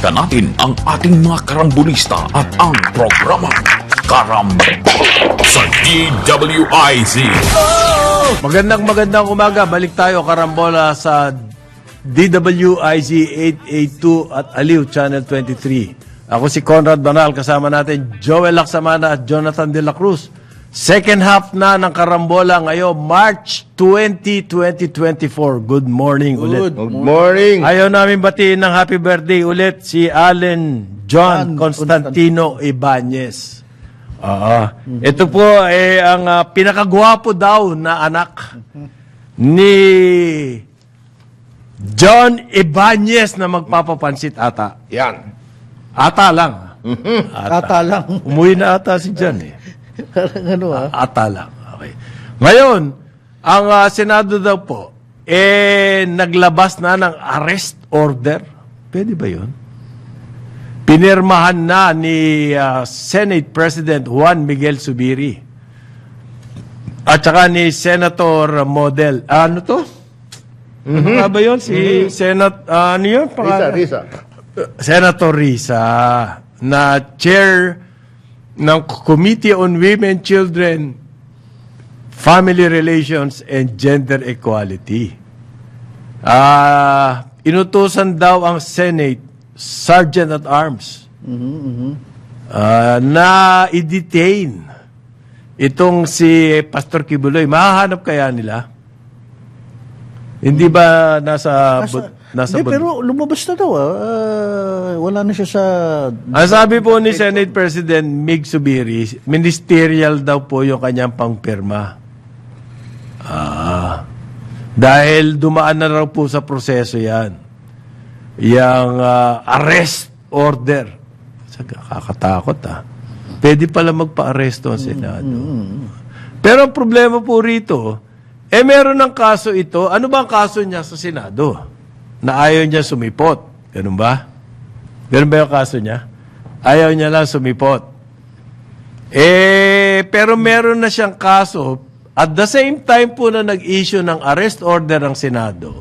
Balikan natin ang ating mga karambulista at ang programang Karambula sa DWIZ. Magandang umaga. Balik tayo karambola sa DWIZ 882 at Aliw Channel 23. Ako si Conrad Banal, kasama natin Joel Lacsamana at Jonathan De La Cruz. Second half na ng karambola ngayon, March 20, 2024. Good morning ulit. Good morning. Ayaw namin batiin ng happy birthday ulit si Allen John Constantino Ibanez. Ito po ay ang pinakagwapo daw na anak ni John Ibanez na magpapapansit ata. Yan. Ata lang. Ata lang. Umuwi na ata si John eh. Parang ano Ata lang. Okay. Ngayon, ang Senado daw po, naglabas na ng arrest order. Pwede ba yun? Pinirmahan na ni Senate President Juan Miguel Zubiri. At saka ni Senator Model. Ano to? Ano nga ba yun? Si ano yun? Risa. Senator Risa, na chair ng Committee on Women, Children, Family Relations, and Gender Equality. Inutusan daw ang Senate Sergeant at Arms na i-detain itong si Pastor Kibuloy. Mahahanap kaya nila? Hindi ba nasa Hindi, pero lumabas na daw. Wala na siya sa... Ang sabi po ni Senate President Mig Zubiri, ministerial daw po yung kanyang pangpirma. Dahil dumaan na raw po sa proseso yan. Yang arrest order. Kakatakot Pwede pala magpa-aresto ang Senado. Pero ang problema po rito, meron ng kaso ito. Ano ba ang kaso niya sa Senado? Na ayaw niya sumipot. Ganun ba? Ganun ba yung kaso niya? Ayaw niya lang sumipot. Pero meron na siyang kaso. At the same time po na nag-issue ng arrest order ang Senado,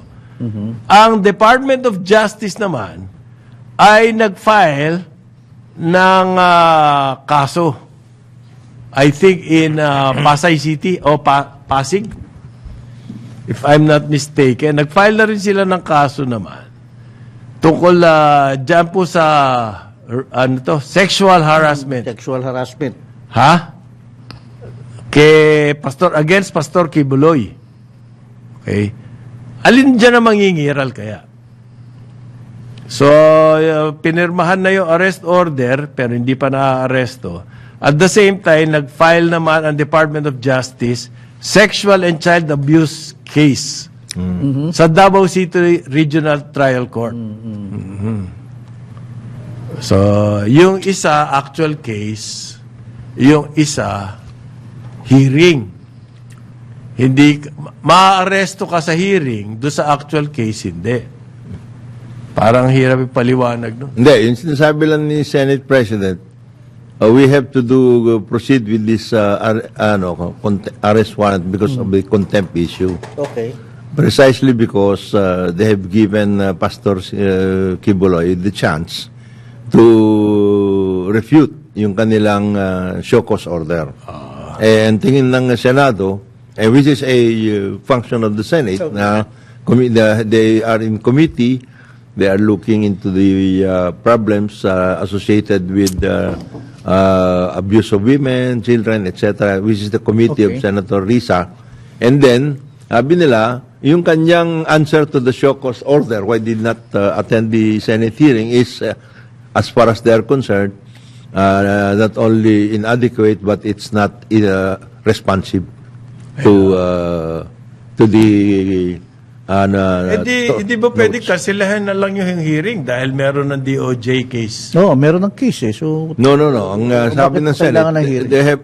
ang Department of Justice naman ay nag-file ng kaso. I think in Pasay City o Pasig. If I'm not mistaken, nag-file na rin sila ng kaso naman tungkol dyan po sa sexual harassment. Sexual harassment. Against Pastor Kibuloy. Okay? Alin dyan ang mangingiral kaya? So, pinirmahan na yung arrest order pero hindi pa na-aresto. At the same time, nag-file naman ang Department of Justice sexual and child abuse case sa Davao City Regional Trial Court. So, yung isa, actual case, yung isa, hearing. Hindi, ma-aresto ka sa hearing, doon sa actual case, hindi. Parang hirap ipaliwanag, no? Hindi, yung sinasabi lang ni Senate President, we have to proceed with this arrest warrant because of the contempt issue. Okay. Precisely because they have given Pastor Kibuloy the chance to refute yung kanilang show cause order. And tingin ng Senado, which is a function of the Senate, na they are in committee, they are looking into the problems associated with abuse of women, children, etc., which is the committee of Senator Risa. And then, sabi nila, yung kanyang answer to the show cause order, why did not attend the Senate hearing, is, as far as they are concerned, not only inadequate, but it's not responsive to the Hindi ba pwede kasilahan na lang yung hearing dahil meron ng DOJ case? No, meron ng case So, No. Ang sabi ng kailangan ng Senate, hearing? they have,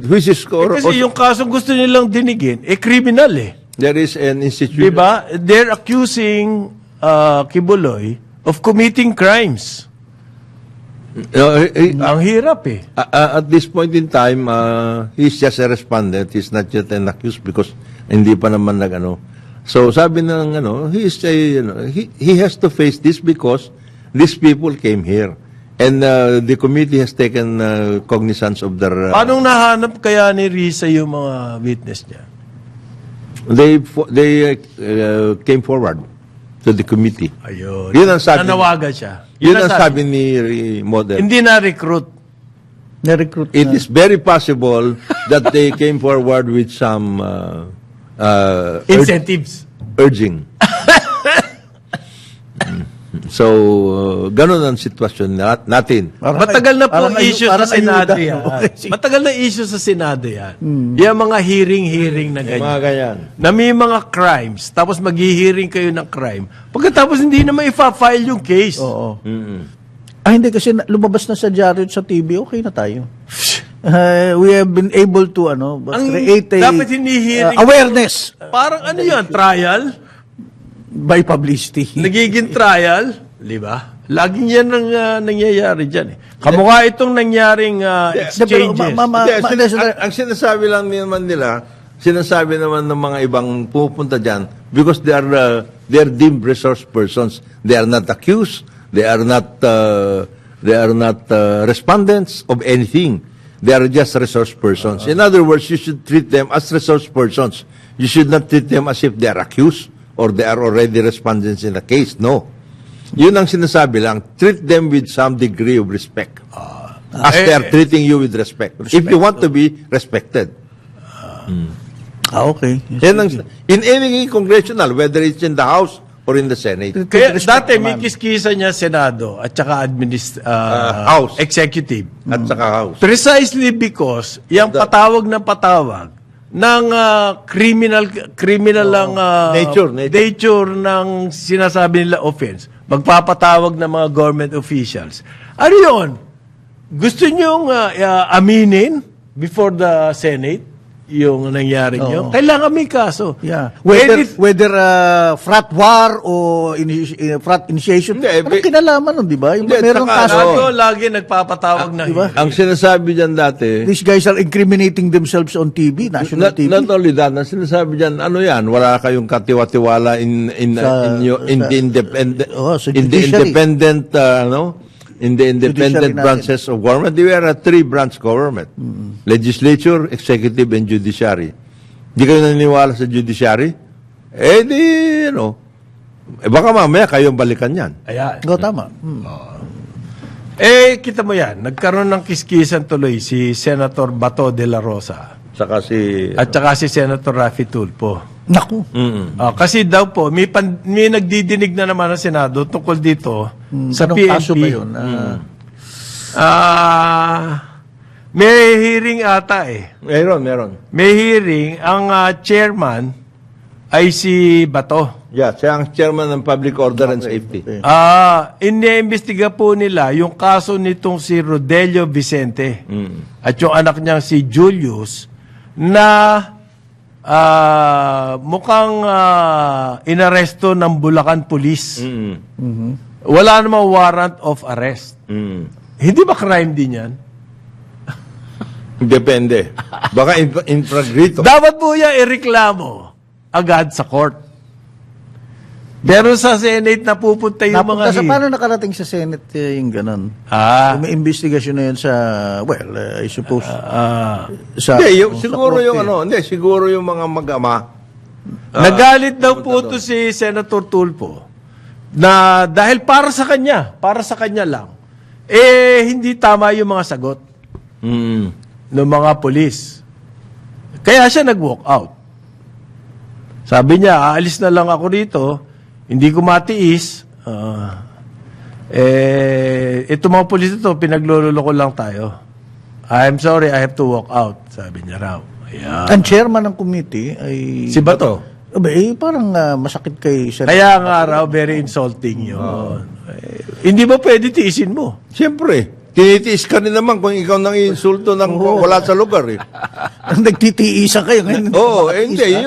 which is, Kasi yung kasong gusto nilang dinigin, criminal there is an institution. Diba? They're accusing Kibuloy of committing crimes. Ang hirap At this point in time, he's just a respondent. He's not yet an accused because hindi pa naman So sabi ng he has to face this because these people came here. And the committee has taken cognizance of their... Paano nahanap kaya ni Risa yung mga witness niya? They came forward to the committee. Ayun. Yun ang sabi. Nanawagan siya. Yun ang sabi ni Model. Hindi na-recruit. Na-recruit It na. is very possible that they came forward with some Incentives. urging. So, ganun ang sitwasyon natin. Matagal na po parang issue sa parang Senado ayuda, yan. no? Matagal na issue sa Senado yan. Yung mga hearing na ganyan. Mga ganyan. Na may mga crimes, tapos maghihiring kayo ng crime. Pagkatapos hindi na maipafile yung case. Oo. Hindi kasi lumabas na sa dyaryo at sa TV, okay na tayo. We have been able to create a dapat hinihiring. awareness Parang ano yan, trial? by publicity. Nagiging trial, di ba? Laging yan ang nangyayari dyan. Kamukha itong nangyaring exchanges. Ang sinasabi lang naman nila, sinasabi naman ng mga ibang pupunta dyan, because they are deemed resource persons. They are not accused. They are not respondents of anything. They are just resource persons. In other words, you should treat them as resource persons. You should not treat them as if they are accused or they are already respondents in the case. No. Yun ang sinasabi lang. Treat them with some degree of respect. As they are treating you with respect. If you want to be respected. Okay. Yan in any congressional, whether it's in the House or in the Senate. Kaya Respect dati naman. may kiskisa niya Senado at saka House. executive. At saka House. Precisely because yung patawag ng criminal ang Nature. ng sinasabi nila offense, magpapatawag ng mga government officials. Ano yun? Gusto niyong aminin before the Senate yung nangyari nyo? Kailangan may kaso. Yeah. Whether Whether frat war o frat initiation, Hindi, anong kinalaman nun, di ba? Yung Hindi, merong saka, kaso. Senado lagi nagpapatawag ng diba? Ang sinasabi dyan dati, These guys are incriminating themselves on TV, national TV. not only that, ang sinasabi dyan, ano yan, wala kayong katiwa-tiwala in the independent, sa in the judiciary. independent, in the independent Judiciary natin. branches of government. We are a three-branch government. Legislature, executive, and judiciary. Di kayo naniniwala sa judiciary? Baka mamaya kayong balikan yan. Ayan. Tama. Kita mo yan. Nagkaroon ng kiskisan tuloy si Senator Bato de la Rosa Saka si... at saka si Senator Raffy Tulfo. Naku. Kasi daw po, may nagdidinig na naman ng Senado tungkol dito sa Anong PNP. kaso ba yun? May hearing ata Meron. May hearing. Ang chairman ay si Bato. Yeah, siya ang chairman ng Public Order and Safety. Iniimbestiga po nila yung kaso nitong si Rodelio Vicente at yung anak niyang si Julius na mukhang inaresto ng Bulacan Police. Wala namang warrant of arrest. Hindi ba crime din yan? Depende. Baka infragrito. Dapat po yan ireklamo agad sa court. Pero sa Senate napupunta yung Napunta mga paano nakarating sa Senate yung ganun? May investigasyon na yun sa, I suppose, sa... Siguro yung mga mag-ama. Nagalit daw po to si Senator Tulfo na dahil para sa kanya lang, hindi tama yung mga sagot ng mga polis. Kaya siya nag-walk out. Sabi niya, aalis na lang ako rito, hindi ko matiis. Ito mga polis ito, pinagluloko lang tayo. I'm sorry, I have to walk out. Sabi niya raw. Ayan. Ang chairman ng committee ay... Si Bato. Parang masakit kay Senator. Kaya nga raw, very insulting yun. Hindi ba pwede tiisin mo? Siyempre. Tinitiis ka rin naman kung ikaw nang insulto ng wala sa lugar eh. Nagtitiisan kayo ngayon. Hindi.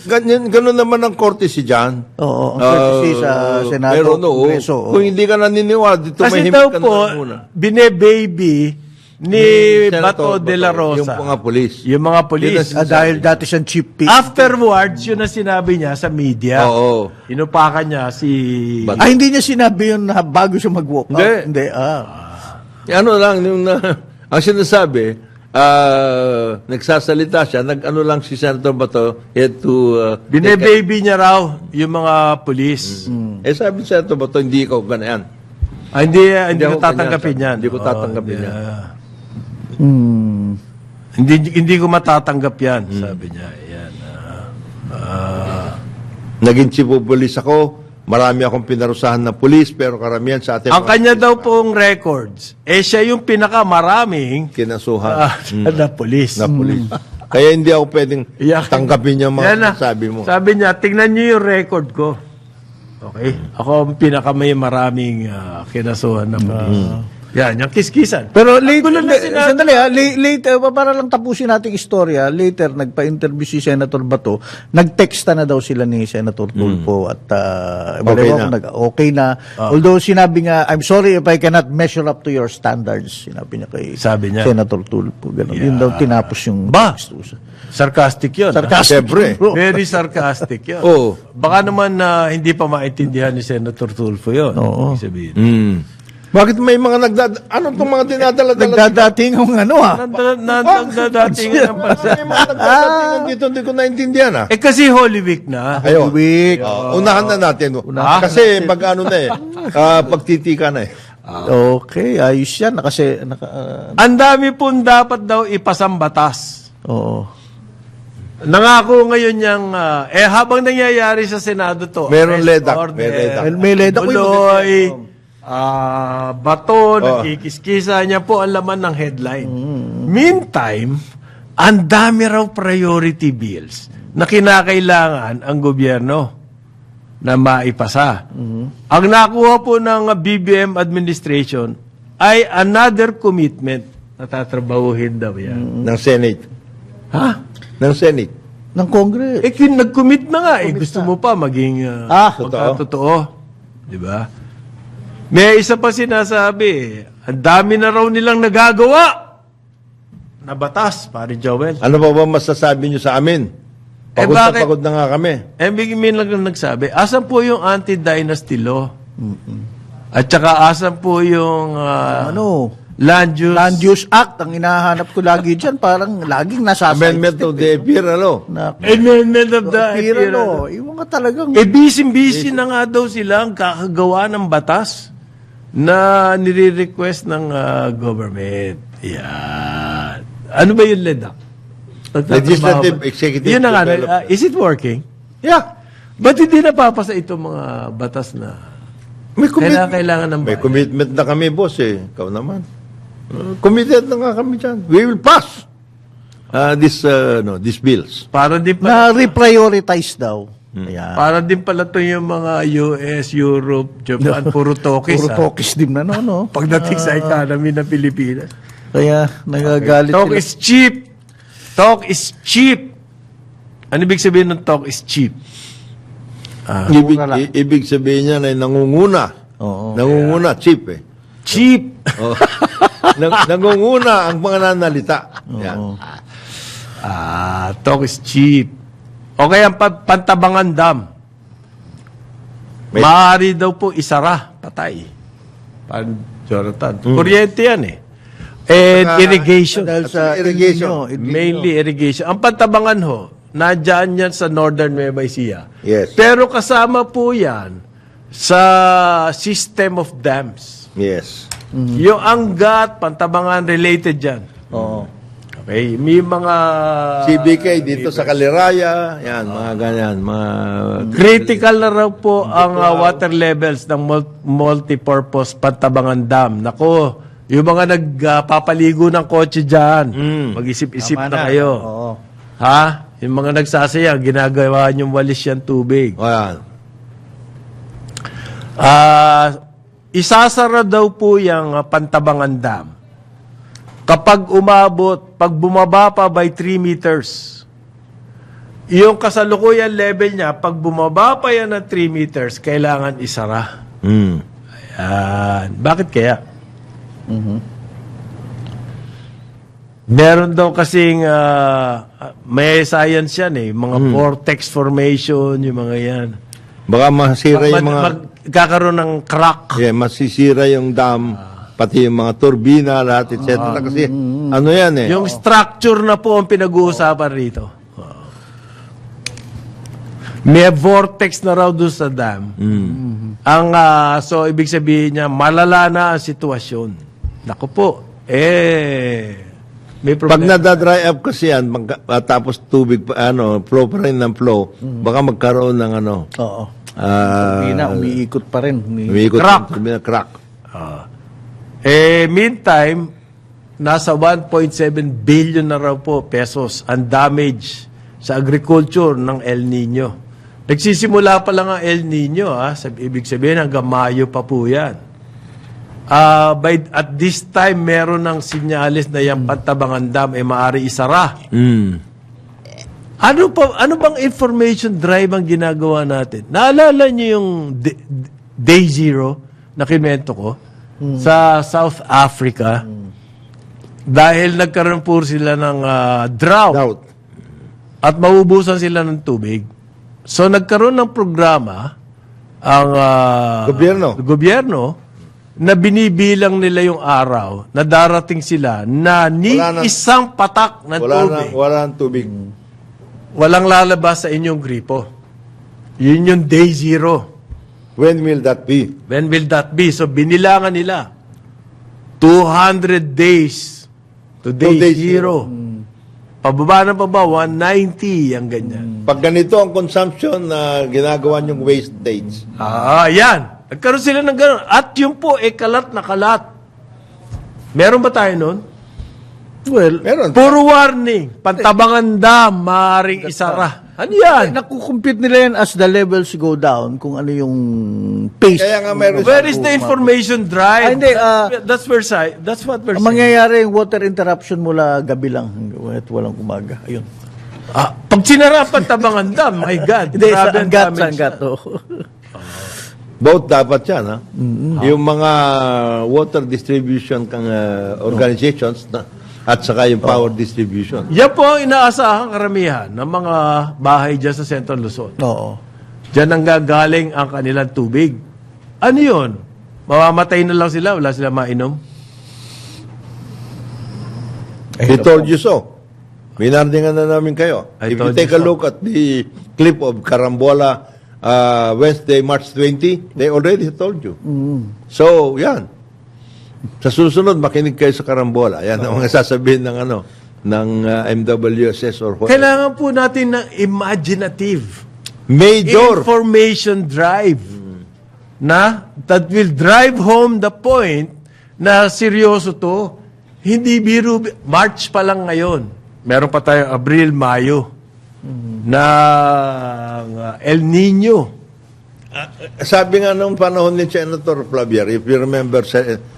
Ganun naman ang courtesy dyan. Oo, ang courtesy sa Senado, Pero Kongreso. kung hindi ka naniniwala, dito Kasi mahimik daw ka po, na muna. bine-baby ni Senator Bato de la Bato, Rosa. yung mga pulis. Yung mga pulis. Yun ang Dahil dati siyang chief PNP. Afterwards, yun ang sinabi niya sa media. Oo. Inupakan niya si... Bato. Hindi niya sinabi yun na bago siya mag-walk out. Hindi. Ano Lang, yung, ang sinasabi, nagsasalita siya, nag-ano lang si Senator Bato, to... Bine-baby niya raw yung mga pulis. sabi ni Senator Bato, hindi ikaw ganyan. Hindi ako ko tatanggapin kanya, yan. hindi ko tatanggapin yan. Hindi ko matatanggap yan, sabi niya. Yan. Naging chief of police ako, marami akong pinarusahan na police, pero karamihan sa ating Ang kanya daw pong records, siya yung pinakamaraming kinasuhan na pulis. na police. Kaya hindi ako pwedeng Iyakin. tanggapin yung Yan na. mga sabi mo. Sabi niya, tingnan niyo yung record ko. Okay? Ako ang pinakamay maraming kinasuhan na pulis. Yan, yung kiskisan. Pero later, Gulo na sinabi. sandali later, para lang tapusin nating istorya, later, nagpa-interview si Senator Bato, nag-texta na daw sila ni Senator Tulfo at okay na. Although sinabi nga, I'm sorry if I cannot measure up to your standards, sinabi niya kay Sabi niya. Senator Tulfo. Ganun. Yun daw tinapos yung Ba? text. Sarcastic yun. Sarcastic. Siyempre. bro. Very sarcastic yun. Oo. Baka naman hindi pa maintindihan ni Senator Tulfo yun. Oo. Ibig sabihin. Bakit may mga ano itong mga dinadala-dala? Nagdadating ang ano Nagdadating ng bansa. May mga nagdadatingan dito, hindi ko naintindihan Kasi Holy Week na. Ayun. Week. Unahan na natin. Kasi mag-ano na pagtitika na Okay, ayos yan. Kasi, Ang dami pong dapat daw ipasang batas. oo. Nangako ngayon niyang, habang nangyayari sa Senado to, Meron arrest ledak, order, may ledak. May ledak. Tuloy, bato, nagkikiskisa niya po ang laman ng headline. Meantime, ang dami raw priority bills na kinakailangan ang gobyerno na maipasa. Ang nakuha po ng BBM administration ay another commitment na tatrabahuhin daw yan. ng Senate. Ha? Ng Senate. Ng Congress. Nag-commit na nga. Gusto mo pa maging totoo. Di ba? May isa pa sinasabi, ang dami na raw nilang nagagawa na batas, pare Joel. Ano ba masasabi nyo sa amin? Pagod na bakit? pagod na nga kami. May lang nagsabi, asan po yung anti-dynasty law? At saka asan po yung land use? Land Use Act, ang hinahanap ko lagi dyan, parang laging nasa Amendment of the EPIR, Amendment of the Pira, yung mga talagang... busy na nga daw sila ang kakagawa ng batas na nire-request ng government. Yan. Ano ba yung LEDAC? Legislative Executive Yun na nga. Development. Is it working? Yeah. Ba't hindi napapasa itong mga batas na May commitment. kailangan ng May bayan? commitment na kami, boss Ikaw naman. Committed na nga kami dyan. We will pass these bills. Para din pala, Na-reprioritize daw. Ayan. para din pala to yung mga US, Europe, Japan, puro tokis. Puro tokis din na, no? Pagdating sa economy ng Pilipinas. Kaya, nagagalit Talk sila. is cheap. Talk is cheap. Ano ibig sabihin ng talk is cheap? Ibig sabihin niya na nangunguna. Oo. Nangunguna, cheap Cheap. Oh. Nangunguna ang mga nanalita. Yan. Talk is cheap. O kaya ang Pantabangan Dam. May- Maaari daw po isara. Patay. Jonathan. Kuryente yan eh. And irrigation. Dahil sa Irrigation. Mainly irrigation. Ang Pantabangan ho, nadyan yan sa Northern Nueva Ecija. Yes. Pero kasama po yan sa system of dams. Yes. Yung Angat, Pantabangan related dyan. Oo. Okay, may mga CBK dito sa Kaliraya, yan, mga ganyan, mga... critical na raw po ang water levels ng multipurpose Pantabangan Dam. Nako, yung mga nagpapaligo ng kotse dyan, mag-isip-isip na kayo. Oo. Ha? Yung mga nagsasayang, ginagawa yung walis yan tubig. O yan. Isasara daw po yung Pantabangan Dam kapag pag bumaba pa by 3 meters. Yung kasalukuyan level niya, pag bumaba pa yan ng 3 meters, kailangan isara. Ayan. Bakit kaya? Meron daw kasing may science yan eh, mga vortex formation, yung mga yan. Baka masira yung mga... Magkakaroon ng crack. Yeah, masisira yung dam, pati yung mga turbina, lahat, etc. Kasi ano yan eh. Yung structure na po ang pinag-uusapan rito. May vortex na raw doon sa dam. Ang so ibig sabihin niya malala na ang sitwasyon. Naku po. May Pag problema. nadadry up kasi yan, tapos tubig, flow pa rin ng flow, baka magkaroon ng Oo. Umiikot pa rin. umiikot Crack. ng crack. Meantime, nasa 1.7 billion na raw po pesos ang damage sa agriculture ng El Nino. Nagsisimula pa lang ang El Nino, ibig sabihin hanggang Mayo pa po yan. At this time, meron ng sinyalis na yung Pantabangan Dam maaari isara. Ano bang information drive ang ginagawa natin? Naalala niyo yung Day Zero na kinwento ko sa South Africa? Dahil nagkaroon po sila ng drought Doubt. at maubusan sila ng tubig. So nagkaroon ng programa ang gobyerno na binibilang nila yung araw na darating sila na ni Wala na- isang patak ng tubig. Wala ng tubig. Walang lalabas sa inyong gripo. Yun yung day zero. When will that be? When will that be? So binilangan nila 200 days to day day zero. Pababa na pa ba? 190 ang ganyan. Pag ganito ang consumption na ginagawa yung waste dates. Yan. Nagkaroon sila ng gano'n. At yun po, kalat na kalat. Meron ba tayo nun? Well, Meron. Puro warning. Pantabangan dam, maaaring isara. Ano yan? nakukompute nila yan as the levels go down kung ano yung pace. Kaya nga meron Where is the information drive? Hindi, That's what we're Ang saying. mangyayari yung water interruption mula gabi lang at walang umaga. Ayun. Pag sinara ang Pantabangan dam, my God. Hindi, sa grabe ang anggat, damage. sa anggat. Oh. Both dapat yan, ha? Yung mga water distribution organizations at saka yung power distribution. Yan po ang inaasahang karamihan ng mga bahay dyan sa Central Luzon. Oo. Diyan ang gagaling ang kanilang tubig. Ano yun? Mamamatay na lang sila, wala sila mainom? He told you so. Minardingan na namin kayo. I If you told take you a so. look at the clip of Carambola Wednesday, March 20, they already told you. So, yan. Sa susunod, makinig kayo sa Carambola. Yan ang mga sasabihin ng MWSS or whatever. Kailangan po natin ng imaginative Major. information drive na that will drive home the point na seryoso to. Hindi biro. March pa lang ngayon. Meron pa tayong Abril, Mayo na El Nino. Sabi nga nung panahon ni Senator Flavier, if you remember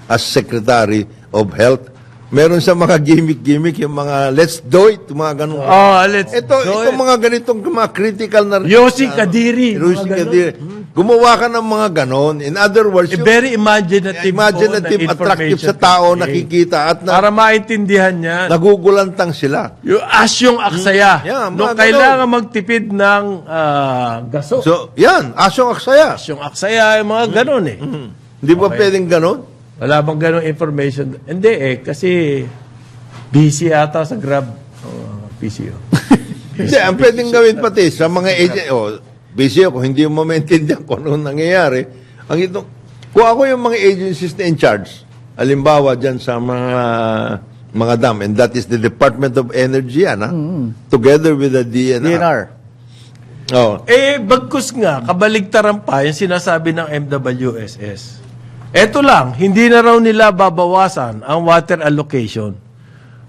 as Secretary of Health, meron sa mga gimmick-gimmick, yung mga let's do it, mga ganun. Let's Ito mga ganitong mga critical na... Yossi Kadiri. Yossi mga Kadiri. ganon. Gumawa ka ng mga ganon. In other words, yung Very imaginative, imaginative, po na attractive sa information tao, campaign. nakikita at Para maintindihan yan. nagugulantang sila. Yung asyong aksaya. Yeah, Nung mga kailangan magtipid ng gaso. So, yan, asyong aksaya. Asyong aksaya, yung mga ganon eh. Hindi ba pwedeng ganon? Wala bang ganong information? Hindi kasi busy ata sa Grab. PCO. Hindi, ang pwedeng gawin pati sa mga agent, busy ako, hindi mo maintindihan kung anong nangyayari. Kung ako yung mga agencies na in charge, alimbawa dyan sa mga dam, and that is the Department of Energy, together with the DNR. DNR. Bagkus nga, kabaligtaran pa yung sinasabi ng MWSS. Eto lang, hindi na raw nila babawasan ang water allocation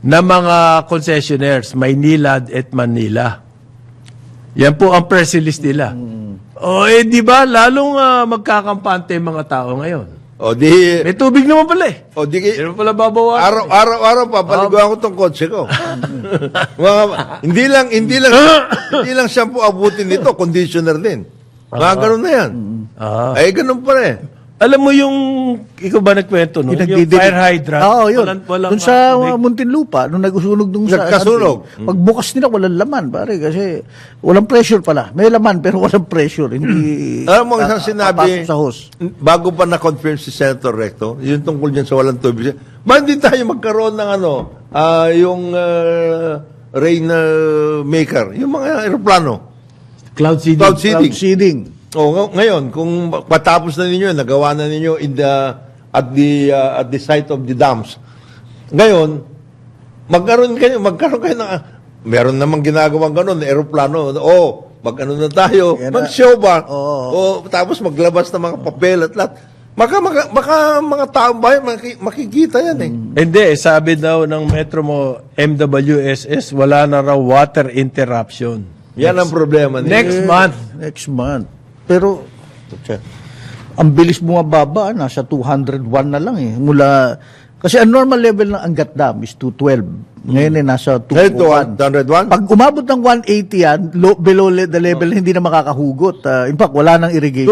ng mga concessionaires, Maynilad at Manila. Yan po ang press release nila. Di ba, lalong magkakampante yung mga tao ngayon. May tubig naman pala eh. Hindi naman pala babawasan. Araw-araw papaliguan ko tong kotse ko. hindi lang shampoo abutin nito, conditioner din. Mga ganun na yan. Ganun pa rin. Alam mo yung, ikaw ba nagkwento, no? Yung Pinagdidilig. fire hydrant. Oo, yun. Walang Doon sa tubig. Muntinlupa, nung nagsusunog doon sa... Nagkasunog. Pagbukas nila, walang laman, pare. Kasi walang pressure pala. May laman, pero walang pressure. Hindi... Alam mo, isang sinabi, papasok sa hose. bago pa na-confirm si Senator Recto, yung tungkol dyan sa walang tubig. Ba, hindi tayo magkaroon ng yung rain maker, yung mga aeroplano. Cloud seeding. Cloud seeding. Cloud seeding. Ngayon, kung patapos na ninyo, nagawa na ninyo at the site of the dams. Ngayon, magkaroon kayo ng meron namang ginagawang ganun, aeroplano. Mag-ano na tayo, Yan na. mag-show ba? Oo. Tapos maglabas ng mga papel at lahat. Maka mga taong bayan, makikita yan eh. Hindi, sabi daw ng Metro mo, MWSS, wala na raw water interruption. Yan ang problema nila. Next month. Next month. Pero, ang bilis bumababa, nasa 201 na lang eh. Kasi ang normal level ng Angat Dam is 212. Ngayon nasa Ngayon, 201. 201? Pag umabot ng 180 yan, below the level, hindi na makakahugot. In fact, wala nang irrigation.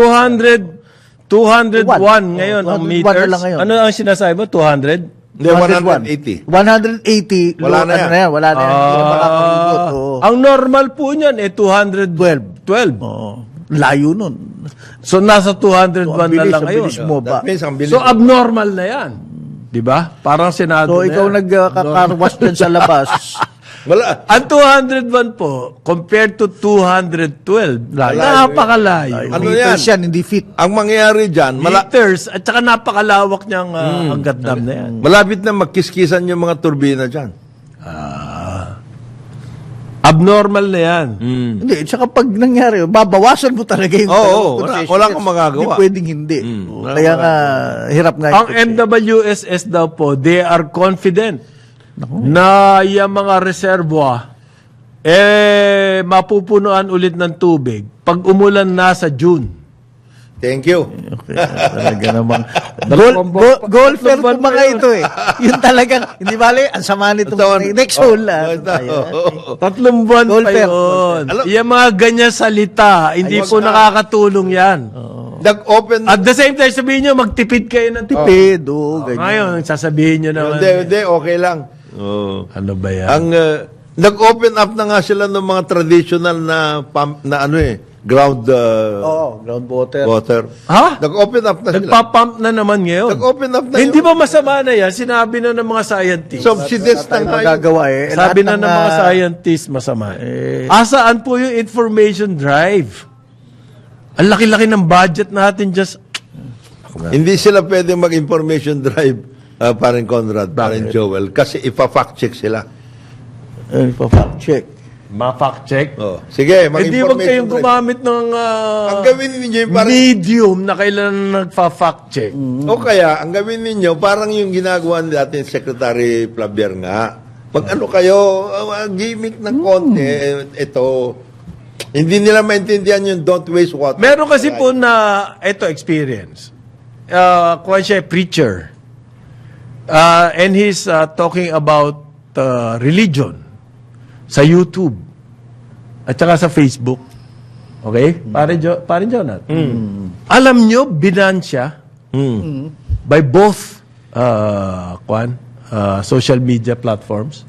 201 ngayon ang 201 na meters. lang ngayon. Ano ang sinasabi mo? 200? Hindi, 180. 180. Wala na yan. Wala na yan. Hindi na makakahugot. Oo. Ang normal po niyan 212. Oo. Layo nun. So nasa 201 na lang ngayon. bilis mo ba? That means ang bilis. So abnormal na yan. 'Di ba? Parang Senado So, na ikaw yan. nagkakarwas dyan sa labas. Wala. Ang 201 po, compared to 212, napakalayo. Ano Meters yan? hindi feet. Ang mangyayari dyan, Meters, at saka napakalawak niyang Angat Dam na yan. malapit na magkiskisan yung mga turbina dyan. Abnormal na yan. Hindi, tsaka pag nangyari, babawasan mo talaga yung Oo, concession. wala kang magagawa. Hindi pwedeng hindi. Kaya nga, hirap nga. Ang MWSS daw po, they are confident na yung mga reservoir mapupunuan ulit ng tubig pag umulan na sa June. Thank you. Okay, talaga namang. Dalawang Golfer po buwan pa mga yun. ito eh. Yun talagang, hindi bali, ang sama nito. Next hole lang. 3 buwan pa Golfer. yun. Alam- Yung mga ganyan salita, hindi Ayos po na. nakakatulong yan. Nag-open. At the same time, sabihin nyo, magtipid kayo ng tipid. Pedo, ganyan. Ngayon, sasabihin nyo naman. Hindi, okay lang. Ano ba yan? Ang nag-open up na nga sila ng mga traditional na ground Groundwater. water. Ha? Nag-open up na sila. Nagpa-pump na naman ngayon. Nag-open up na Hindi yun. ba masama na yan? Sinabi na ng mga scientists. Subsidies na Tayo nga yun. magagawa eh. Sabi Lahat na ng mga scientists, masama. Asaan po yung information drive? Ang laki-laki ng budget natin just... Hindi sila pwede mag-information drive, parang Conrad, parang Joel, kasi ipa-fact check sila. Pa-fact check. Ma-fact check. Sige, Hindi wag mag-information kayong gumamit ng Ang gawin ninyo yung parang, medium na kailan nagpa-fact check. o kaya, ang gawin ninyo, parang yung ginagawa natin Secretary Flavier nga, pag ano kayo, gimmick ng konti, ito, hindi nila maintindihan yung don't waste water. Meron kasi po na, ito experience. Kung siya preacher. And he's talking about religion sa YouTube at saka sa Facebook. Okay? Pare Jonat. Alam nyo, binan siya by both social media platforms.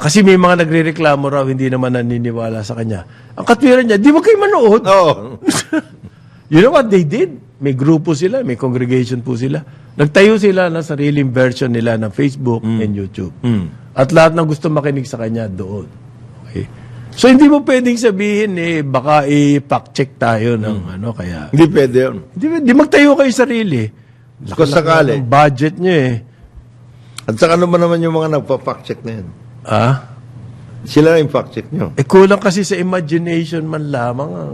Kasi may mga nagrereklamo raw, hindi naman naniniwala sa kanya. Ang katwiran niya, di ba kayo manood? Oo. You know what they did? May grupo sila, may congregation po sila. Nagtayo sila ng sariling version nila ng Facebook and YouTube. At lahat ng gusto makinig sa kanya doon. Okay? So, hindi mo pwedeng sabihin, baka i-fact check tayo ng kaya. Hindi pwede yun. Di magtayo kayo sarili. Kung sakali. Ang budget nyo At saka ano ba naman yung mga nagpa-fact check na yun? Sila yung fact check nyo. Kulang kasi sa imagination man lamang ang...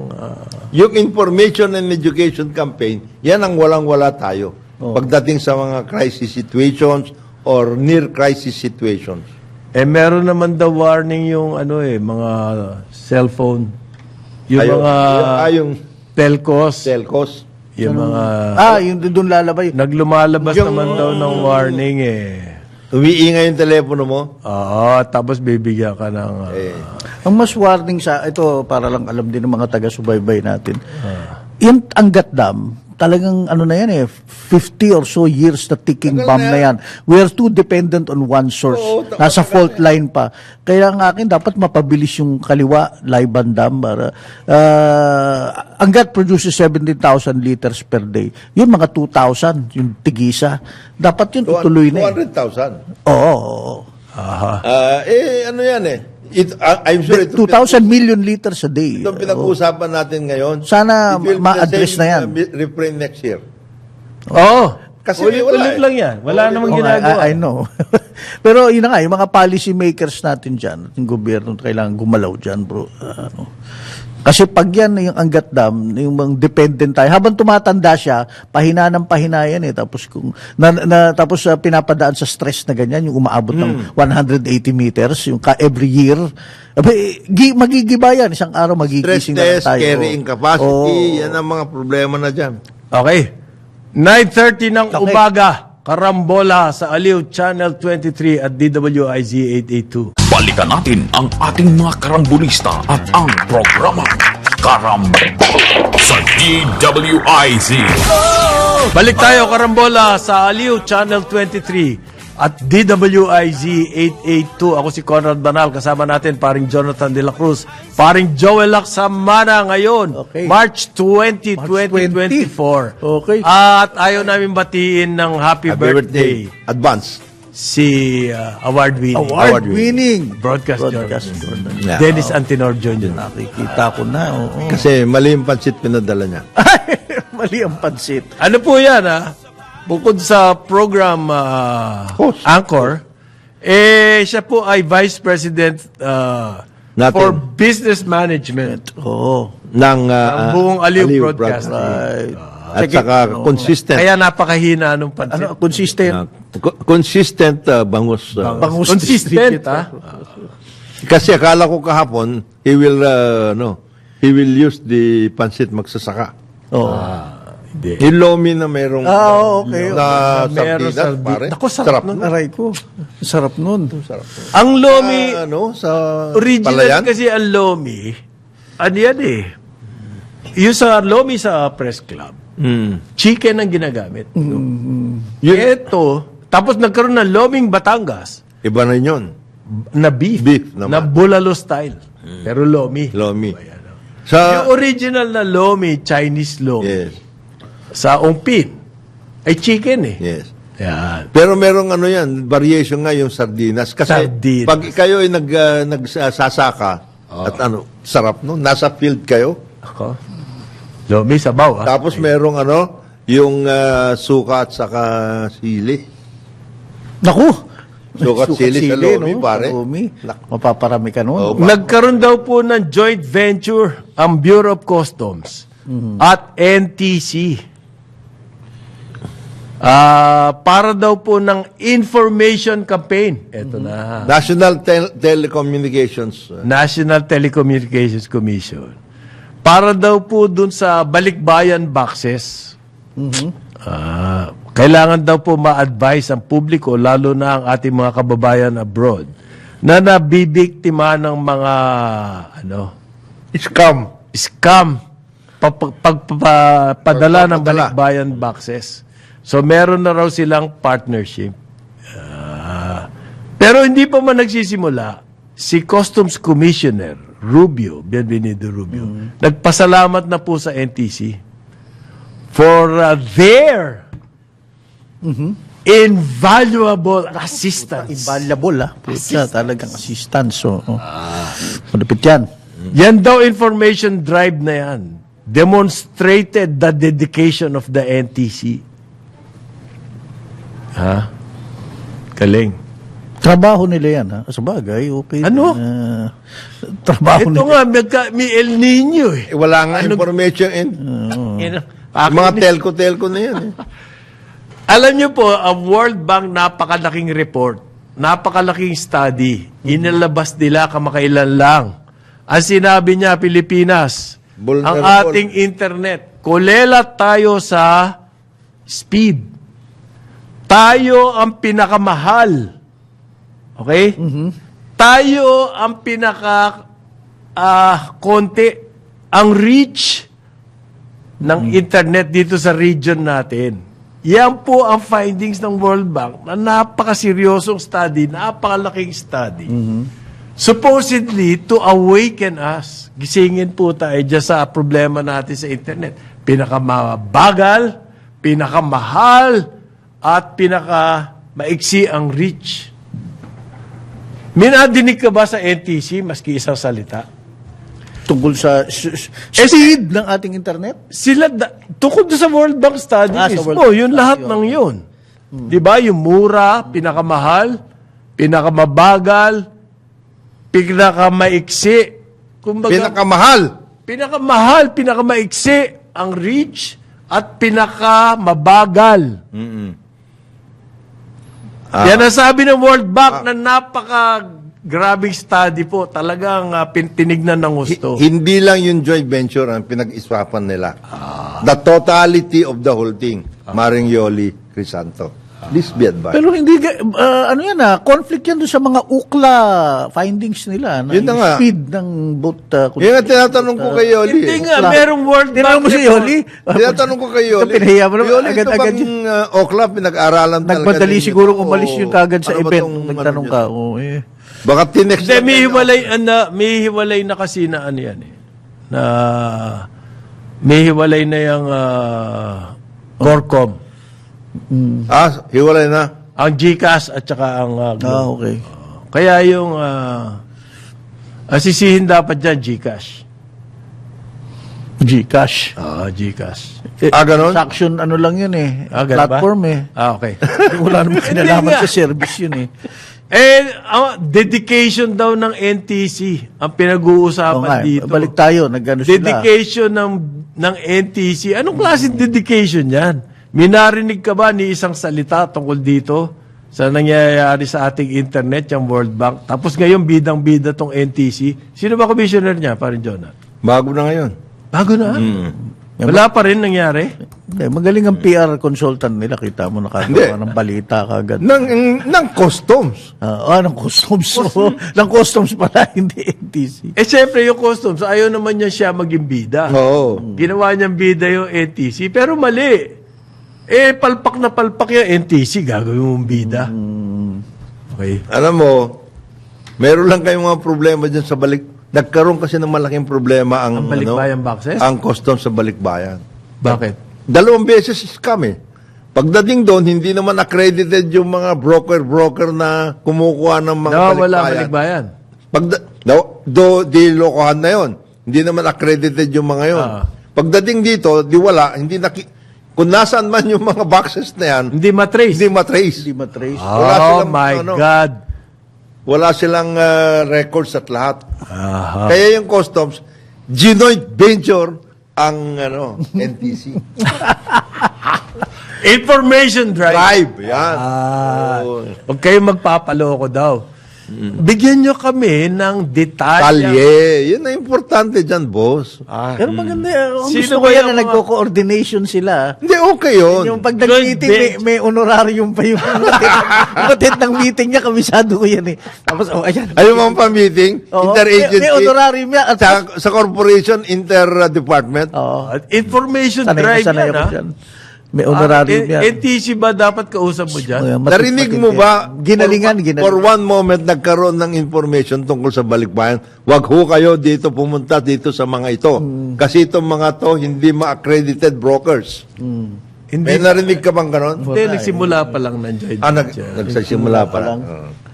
Yung information and education campaign, yan ang walang-wala tayo. Pagdating sa mga crisis situations or near crisis situations. meron naman daw warning yung mga cellphone. Yung Ayun. mga Yung telcos. telcos. Yung mga... yung doon lalabay. Naglumalabas Yung- naman daw ng warning Umiingay yung telepono mo. Oo, tapos bibigyan ka ng... Ang mas warning sa, ito para lang alam din ng mga taga-subaybay natin. Yung Angat Dam, talagang ano na yan eh, 50 or so years na ticking bomb na yan. We are too dependent on one source. Nasa fault line pa. Kaya ang akin, dapat mapabilis yung kaliwa, Laiban Dam. Para, Angat produces 17,000 liters per day. Yun mga 2,000, yung tigisa. Dapat yun ituloy na eh. 200,000. Oo. Ano yan eh. I'm sure 2,000 million liters a day. Itong pinag-uusapan natin ngayon. Sana it will be the ma-address same, na yan. Refrain next year. Oo. Kasi Ulit-ulit wala eh. lang yan. Wala namang Oo nga, ginagawa. I know. Pero yun na nga, yung mga policy makers natin dyan, yung gobyerno, kailangan gumalaw dyan, bro. Kasi pag yan, yung Angat Dam, yung mga dependent tayo, habang tumatanda siya, pahina ng pahina yan eh. Tapos, tapos pinapadaan sa stress na ganyan, yung umaabot ng 180 meters, yung every year. Magigiba yan, isang araw Stress magigising na lang test, tayo. carrying capacity, yan ang mga problema na dyan. Okay. 9:30 ng umaga, Karambola sa Aliw Channel 23 at DWIZ 882. Balikan natin ang ating mga karambulista at ang programa Karambula sa DWIZ. Balik tayo, Karambola, sa Aliw Channel 23 at DWIZ 882. Ako si Conrad Banal, kasama natin paring Jonathan De La Cruz, paring Joel Lacsamana ngayon, Okay. March 20, March 2024. Okay. At ayaw namin batiin ng happy birthday Advance. si award-winning Award-winning broadcast broadcast journalist, journalist. Yeah. Dennis Antinor Jr. Nakikita ko na, oo. Kasi mali yung pansit pinadala niya. Mali ang pansit. Ano po yan, ha? Bukod sa program Host. anchor, siya po ay Vice President Natin. for Business Management Oo. ng ng buong Aliw Broadcasting. Right. At saka consistent. Kaya napakahina nung pansit. Ano, consistent. Consistent bangus. Bangus Consistent, distribute, ha? Kasi akala ko kahapon, he will use the pansit magsasaka. Oo. Hindi. Yung lomi na merong Okay. na Meron sardinas, sardi- pare. Naku, sarap nun. Aray ko. Sarap nun. Ang lomi, Sa original palayan? kasi ang lomi, ano yan eh, yung sa lomi sa press club, chicken ang ginagamit. Yun, Ito, tapos nagkaroon ng loming Batangas iba na yun. na beef, Beef naman. na bulalo style. Pero lomi. Lomi. Yung Sa, original na lomi, Chinese lomi, yes, sa Ongpin, ay chicken eh. yes. Yan. Pero merong ano yan, variation nga yung sardinas. Kasi Sardinas. pag kayo ay nagsasaka, at sarap no, nasa field kayo, Ako? Lomi sabaw, ah. tapos merong yung suka at saka sili. Naku! Sukat sili sa lomi, pare. Sa lomi. Mapaparami ka nun. Oo. Nagkaroon daw po ng joint venture ang Bureau of Customs at NTC. Para daw po ng information campaign. Ito na. National Telecommunications. National Telecommunications Commission. Para daw po dun sa balikbayan boxes. Kailangan daw po ma-advise ang publiko, lalo na ang ating mga kababayan abroad, na nabibiktima ng mga scam pagpapadala ng balikbayan boxes. So meron na raw silang partnership. Pero hindi pa man nagsisimula, si Customs Commissioner Rubio, Bienvenido Rubio, nagpasalamat na po sa NTC for their invaluable assistance. Invaluable, ah. Puta, talagang assistance. So, malapit yan. Yan daw information drive na yan demonstrated the dedication of the NTC. Ha? Galing. Trabaho nila yan, ha? Sa bagay, okay. Ano? Trabaho Ito nila. nga, may El Nino eh. Wala nga information. Mga telco-telco na yan. Alam niyo po, ang World Bank napakalaking report, napakalaking study, inilabas nila kamakailan lang. Ang sinabi niya, Pilipinas, ang Vulnerable. ating internet, kulelat tayo sa speed. Tayo ang pinakamahal. Okay? Tayo ang konti. Ang reach, ng internet dito sa region natin. Yan po ang findings ng World Bank na napakaseryosong study, napakalaking study. Supposedly, to awaken us, gisingin po tayo dyan sa problema natin sa internet. Pinakamabagal, pinakamahal, at pinakamaiksi ang reach. Minadinig ka ba sa NTC, maski isang salita? Tungkol sa speed ng ating internet? Sila, tukod sa World Bank study Sa mismo, World Bank yun study, lahat ng yun. Di ba? Yung mura, pinakamahal, pinakamabagal, pinakamaiksi. Kumbaga, Pinakamahal. pinakamaiksi ang reach at pinakamabagal. Yan ang sabi ng World Bank na napaka-grabing study po. Talagang tinignan ng gusto. Hindi lang yung joint venture ang pinag-iswapan nila. The totality of the whole thing. Maring Yoli Crisanto. Please be advised. Pero hindi, conflict yan doon sa mga ukla findings nila. Na Yun na yung nga. speed ng both. Yung nga tinatanong ko kay Yoli. Hindi eh. nga, merong World Bank. Tinanong mo si Yoli? Tinatanong ko kay Yoli. Pinahiya mo naman, Yoli, ito agad-agad bang Okla, pinag-aralan talaga Nagmadali ninyo siguro to? umalis yung kagad sa Ano ba event. tong Nagtanong ano ka. dyan? Oh, eh. Baka tinext Hindi, lang may hiwalay na kasi na ano yan eh. Na may hiwalay na yung Corcom. Hiwalay na. Ang GCash at saka ang Globe. Okay. Kaya yung sisihin dapat dyan, GCash. Gcash. GCash. Ganon? Transaction, ano lang yun eh. Ganun Platform ba? eh. Okay. Wala naman kinalaman nga. sa service yun eh. Dedication daw ng NTC ang pinag-uusapan Oo nga, dito. balik tayo, nag-ano sila. Dedication ng NTC. Anong klaseng dedication yan? Minarinig ka ba ni isang salita tungkol dito sa nangyayari sa ating internet, yung World Bank? Tapos ngayon, bidang-bida tong NTC. Sino ba commissioner niya, parin Jonah? Bago na ngayon. Bago na. Wala pa rin nangyari. Hindi, magaling ang PR consultant nila. Kita mo nakagawa ng balita kagad. Ng customs. Ng customs. Ng customs pala, hindi NTC. Siyempre, yung customs, ayaw naman niya siya maging bida. Oo. Ginawa niyang bida yung NTC, pero mali. Palpak na palpak yung NTC, gagawin mong bida. Okay. Alam mo, meron lang kayong mga problema dyan sa balik. Nagkaroon kasi ng malaking problema ang Balikbayan boxes? ang customs sa balikbayan. Bakit? 2 beses scam eh. Pagdating doon, hindi naman accredited yung mga broker na kumukuha ng mga balikbayan. Wala balikbayan. Di lokohan na yon. Hindi naman accredited yung mga yon. Pagdating dito, di wala, hindi kung nasaan man yung mga boxes na yan, Hindi matrace. hindi matrace. Hindi matrace. Wala Oh silang, my God. Wala silang records at lahat. Aha. Kaya yung customs, joint venture ang NTC. Information drive. Drive, yan. Oo. Huwag kayong magpapaloko daw. Bigyan nyo kami ng detalye. Kalye. Yun ang importante dyan, boss. Pero maganda, Sino gusto ko ba yan yung na mga- nagko-coordination sila. Hindi, okay yun. Yung pag nag-meeting, may honorarium pa yung umatit ng meeting niya, kabisado ko yan eh. Tapos, ayan. Ayun mga pa-meeting, Oo, interagency. may honorarium yan. At Sa corporation, inter-department. Oo. Information Sanay na drive sanay yan, ako ha? dyan. May honorarium yan. NTC ba dapat kausap mo dyan? Narinig mo ba? Ginalingan. For one moment, nagkaroon ng information tungkol sa balikbayan. Wag ho kayo dito pumunta dito sa mga ito. Kasi itong mga to, hindi ma-accredited brokers. May narinig ka bang ganon? Hindi, nagsimula pa lang ng joint venture. Nagsasimula pa lang.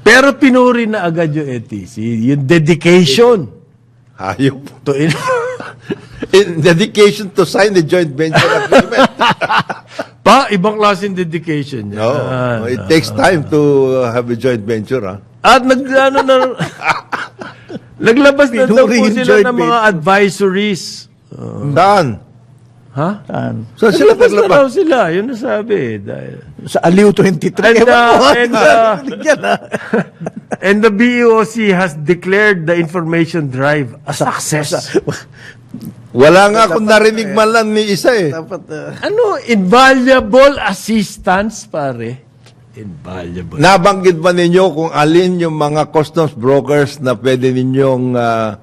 Pero pinuri na agad yung NTC. Yung dedication. Hayop. To In dedication to sign the joint venture agreement. ibang klaseng dedication niya. No, it takes time to have a joint venture. At naglabas na daw Pinuri po yung sila joint ng mga advisories. Saan? Ha? So sila Naglabas na naglabas. daw sila. Yun ang sabi. Dahil. Sa Aliw 23. And the BEOC has declared the information drive a success. Wala nga akong narinig man lang ni isa eh. Dapat, Invaluable assistance, pare. Invaluable. Nabanggit ba ninyo kung alin yung mga customs brokers na pwede ninyong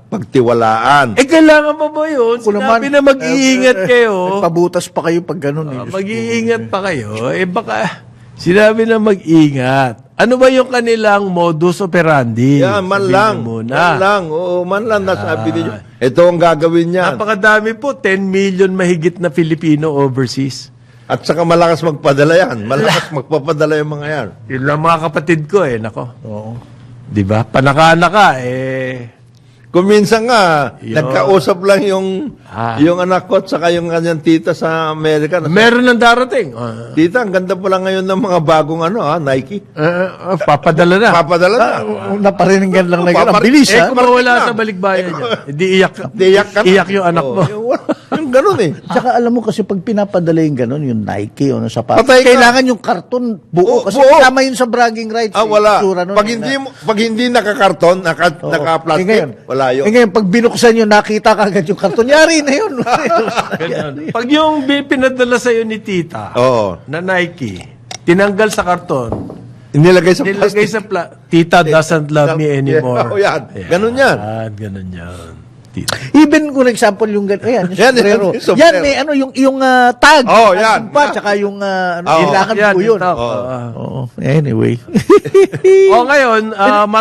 pagtiwalaan? Kailangan pa ba yun? Kung Sinabi naman, na mag-iingat kayo. Pabutas pa kayo pag ganun. Eh. Mag-iingat pa kayo. Baka, sinabi na mag-ingat. Ano ba yung kanilang modus operandi? Yan, man Sabihin lang. mo muna. Man lang. Oo, man lang nasabi ninyo. Ito ang gagawin niyan. Napakadami po, 10 million mahigit na Filipino overseas. At saka malakas magpadala yan. Malakas magpapadala yung mga yan. Yun lang mga kapatid ko nako. Oo. Di ba? Panaka-naka Kung minsan nga, Yo. nagkausap lang yung anak ko at saka yung kanyang tita sa Amerika. meron ng darating. Tita, ang ganda pala ngayon ng mga bagong Nike. Papadala na. Papadala na. Naparingan lang na gano'n. Papar- Bilis, ha? Kung mawala sa balikbayan niya, di iyak. Iyak ka na. Iyak yung anak mo. Yung ganun eh. Tsaka alam mo kasi pag pinapadala yung gano'n, yung Nike o sapatos, Patay ka. kailangan yung karton buo. Kasi buo. tama yun sa bragging rights. Wala. Itsura nun, Pag hindi nakakarton, naka-plastic, wala yun. Ngayon, pag binuksan yun, nakita ka agad yung karton. Yari na yun. Ganyan. Pag yung pinadala sa'yo ni tita Oo. na Nike, tinanggal sa karton, Nilagay sa nilagay plastic. sa tita doesn't love me anymore. Oh, yan. Ganun yan. Ganun yan. Tita. Even for example, yung ayan, yung Yan, sombrero. yung sombrero. Yan, may yung tag. Oh, yan. Pa, tsaka yung kailangan Yan, po yun. ito. Oo. Anyway. Ngayon,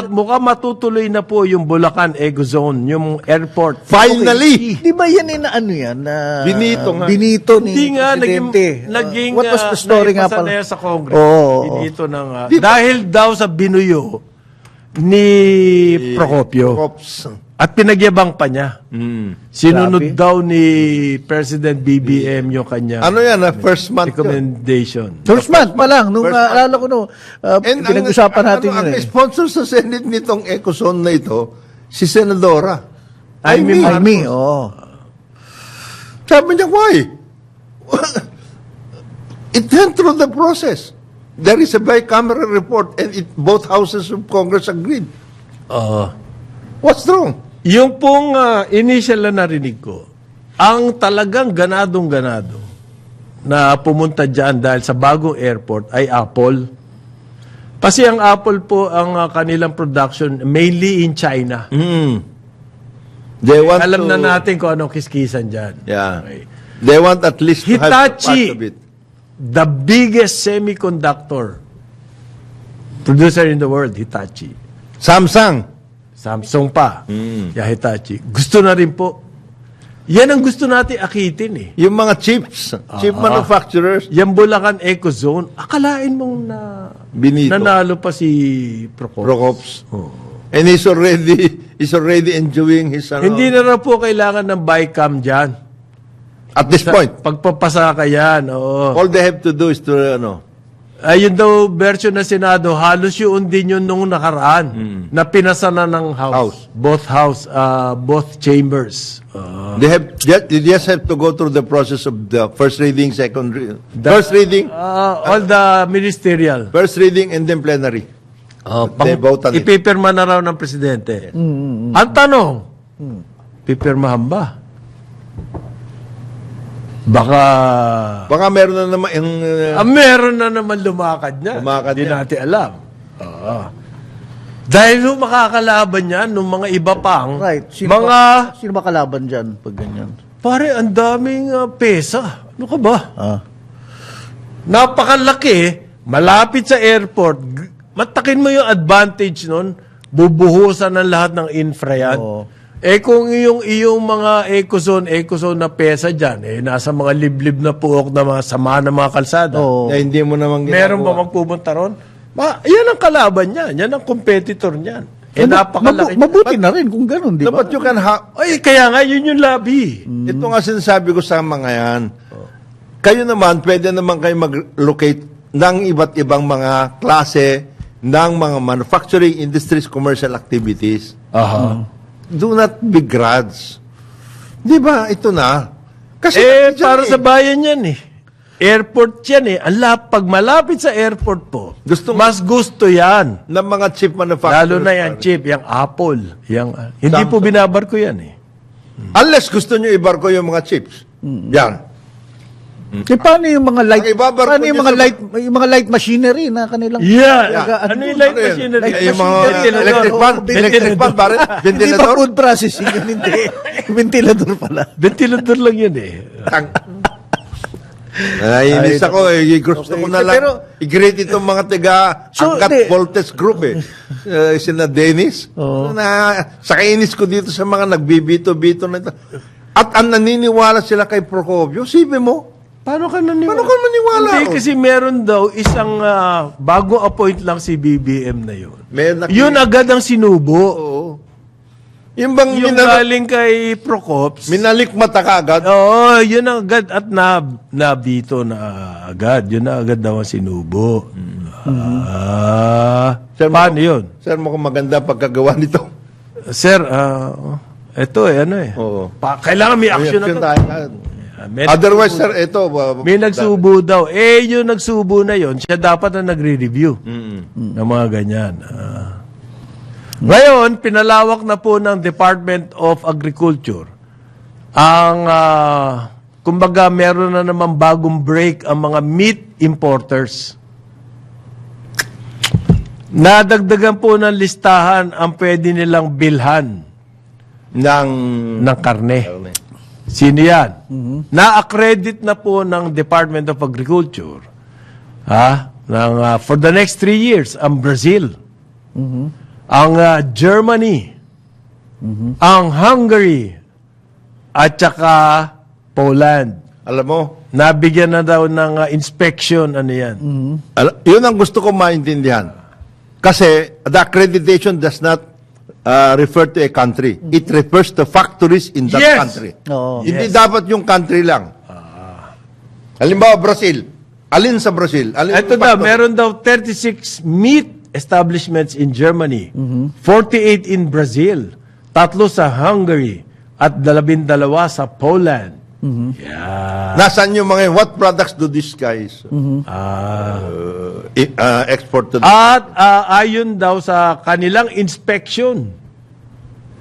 mukhang matutuloy na po yung Bulacan Eco Zone, yung airport. Finally! Di ba yan na ano yan? Binito nga. Binito ni Hindi nga, Presidente. naging What was the story nga naipasa pala? na yan sa Congress. Oo. Dito ng, dahil daw sa binuyo ni Procopio. Ops. At pinagyabang pa niya. Sinunod Grabe. daw ni President BBM yung kanya Ano yan, first month yun. recommendation. First month pa lang, nung First month. alala ko pinag-usapan natin yun ang eh. sponsor sa Senate nitong Ecozone na ito, si Senadora. Amy Amy, oo. Sabi niya, why? It went through the process. There is a bicameral report and both houses of Congress agreed. What's wrong? Yung pong initial na narinig ko, ang talagang ganadong-ganado na pumunta dyan dahil sa bagong airport ay Apple. Kasi ang Apple po, ang kanilang production, mainly in China. They want Alam to, na natin kung anong kiskisan dyan. Yeah. Okay. They want at least to have part Hitachi, of it. the biggest semiconductor producer in the world, Hitachi. Samsung. Samsung pa, yeah, Hitachi. Gusto na rin po. Yan ang gusto natin akitin eh. Yung mga chips, chip manufacturers, Yan Bulacan Eco Zone, akalain mong Binito. nanalo pa si Procopio. Procops. And he's already enjoying his Hindi na raw po kailangan ng bycam dyan. at this point. Pagpapasaka yan, oo. All they have to do is to Ayun daw, version ng Senado, halos yun din yun nung nakaraan na pinasa na ng House. Both chambers. they just have to go through the process of the first reading, first reading, All the ministerial. first reading and then plenary. They vote on it. Ipipirma na raw ng presidente. Ang tanong, pipirmahan ba? Baka Meron na naman yung meron na naman lumakad niya. Lumakad Hindi niya. natin alam. Dahil nung makakalaban niya, nung mga iba pang, Right. Sino ba kalaban dyan pag ganyan? pare, ang daming pesa. Ano ka ba? Napakalaki, malapit sa airport. Matakin mo yung advantage nun, bubuhusan ng lahat ng infra yan. Oo. Kung iyong mga ecozone na pesa dyan, nasa mga liblib na puok na mga sama ng mga kalsada. Oo. na hindi mo naman Meron ba ginagawa. magpupunta ron? Yan ang kalaban niyan. Yan ang competitor niyan. Napakalaki. Mabuti na rin kung ganun, di No, ba? but you can have, Ay, kaya nga, yun yung lobby. ito nga sinasabi ko sa mga yan. Kayo naman, pwede naman kayo mag-locate ng iba't ibang mga klase ng mga manufacturing industries, commercial activities. Do not begrudge. Di ba? Ito na. Kasi Para sa bayan yan eh. Airport yan eh. Pag malapit sa airport po, mas gusto yan. ng mga chip manufacturers. Lalo na yan, chip, yung Apple. Hindi po Samsung. binabar ko yan eh. Unless gusto nyo ibarko yung mga chips. Yan. Paano yung mga light, Ang ibabarko paano yung niya mga sa- yung mga light machinery na kanilang Yeah. Ano yung light machinery? Yung mga Ventilador. electric fan, electric fan, pare, Hindi pa ventilador. food processing yun, hindi. Ventilador pala. Ventilador lang yun eh. Nainis ako eh. Gusto ko na lang Pero- i-greet itong mga So, angkat di- voltage group eh. Sina Dennis. Sa kainis ko dito sa mga nagbibito-bito na ito. At ang naniniwala sila kay Procopio, sibi mo, Paano ka naniwala? Paano ka maniwala? Hindi, kasi meron daw isang bago appoint lang si BBM na yun. Yun agad ang sinubo. Oo. Yung bang Yung galing kay Procops. minalik mata ka agad? Oo, yun ang agad at nabito na agad. Yun na agad daw ang sinubo. Sir, Paano yun? Sir, mukhang maganda pagkagawa nito. Sir, ito eh, ano eh. Oo. Kailangan may action na to. tayo. May Otherwise, sir, ito. May nagsubo daw. Yung nagsubo na yon, siya dapat na nagre-review ng mga ganyan. Ngayon, pinalawak na po ng Department of Agriculture ang, kumbaga, meron na naman bagong break ang mga meat importers. Nadagdagan po ng listahan ang pwede nilang bilhan ng karne. Sino yan? Na-accredit na po ng Department of Agriculture for the next 3 years ang Brazil, ang Germany, ang Hungary, at saka Poland. Alam mo, Nabigyan na daw ng inspection, ano yan. yun ang gusto ko maintindihan. Kasi the accreditation does not refer to a country. It refers to factories in that Yes. country. Oo. Hindi dapat yung country lang. Halimbawa, Brazil. Alin sa Brazil? Alin Ito yung daw, factory? meron daw 36 meat establishments in Germany, 48 in Brazil, 3 sa Hungary, at 12 sa Poland. Yeah. Nasaan yung mga, what products do these guys export to the At ayon daw sa kanilang inspection,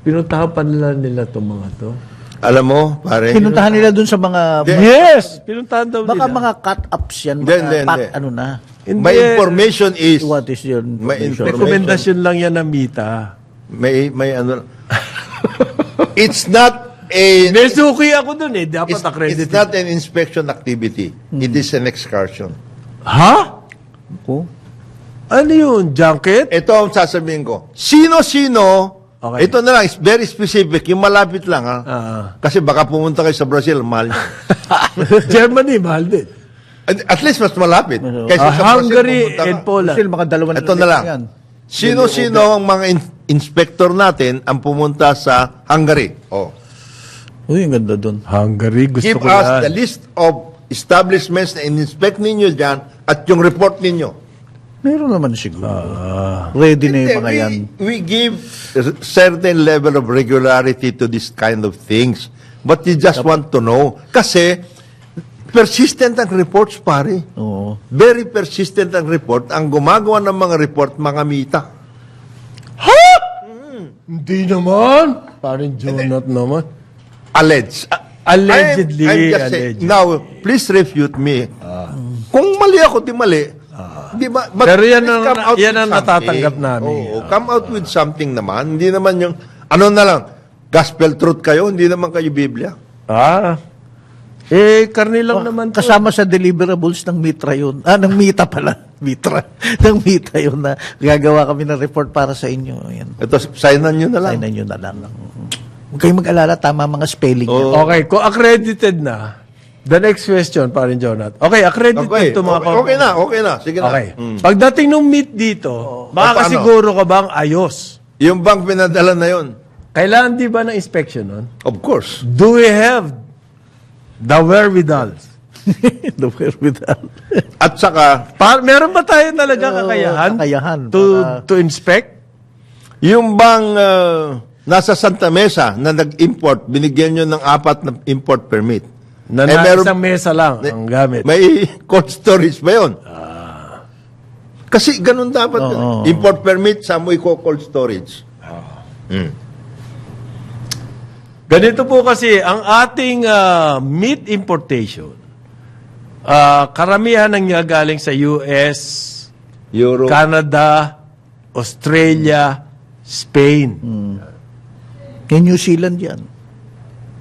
pinuntahan pa nila itong mga to. Alam mo, pare? Pinuntahan nila dun sa mga, Yes! Pinuntahan daw baka nila. mga cut-ups yan, Hindi, mga hindi, pack, hindi. ano na. Hindi, My information is, What is your May information? rekomendasyon lang yan ng Mita. may ano, it's not a, May suki ako dun eh. Dapat it's accredited. not an inspection activity. It is an excursion. Ha? Ko? Ano yun? Junket? Ito ang sasabihin ko. Sino-sino, Okay. ito na lang, it's very specific, yung malapit lang ha. Kasi baka pumunta kayo sa Brazil, mahal niya. Germany, mahal din. At least mas malapit. Kaysa sa Hungary Brazil, pumunta and ka. Poland. Kasi mga dalawa Ito na lang. Sino-sino ang mga inspector natin ang pumunta sa Hungary? Oh. Uy, ang ganda dun. Hungary, gusto Give ko us yan. the list of establishments na in-inspect ninyo dyan at yung report ninyo. Meron naman siguro. Ready na yung mga yan. We give a certain level of regularity to this kind of things. But you just want to know. Kasi, persistent ang reports, pare. Oo. Very persistent ang report. Ang gumagawa ng mga report, mga mita. Hindi naman. Parang Jonat naman. Allegedly. I'm just saying. Alleged. Now, please refute me. Kung mali ako, di mali. Di ba? But Pero yan please ang- come out yan with ang something. natatanggap namin. Oo, come out with something naman. Hindi naman yung, ano na lang, gospel truth kayo, hindi naman kayo Biblia. Karni lang naman to. Kasama sa deliverables ng Mitra yun. Ng Mita pala. Mitra. Ng Mita yun na gagawa kami ng report para sa inyo. Yan. Ito, signan nyo na lang. Signan nyo na lang. Huwag kayong mag-alala, tama mga spelling yan. Okay, kung accredited na, the next question, parin Jonat. Okay, accredited Okay, to mga okay na. Sige na. Okay. Pagdating ng meet dito, makakasiguro ka bang ayos? Yung bang pinadala na yon, Kailangan di ba ng inspection nun? of course. Do we have the wherewithal? The wherewithal. At saka, Meron ba tayo talaga kakayahan? kakayahan To inspect? yung bang nasa Santa Mesa na nag-import, binigyan nyo ng 4 na import permit. Na isang mesa lang ang gamit. May cold storage ba yun? Kasi ganun dapat yun. Import permit, sa mo cold storage. Ganito po kasi, ang ating meat importation karamihan ang galing sa US, Euro. Canada, Australia, Spain. Yung New Zealand yan.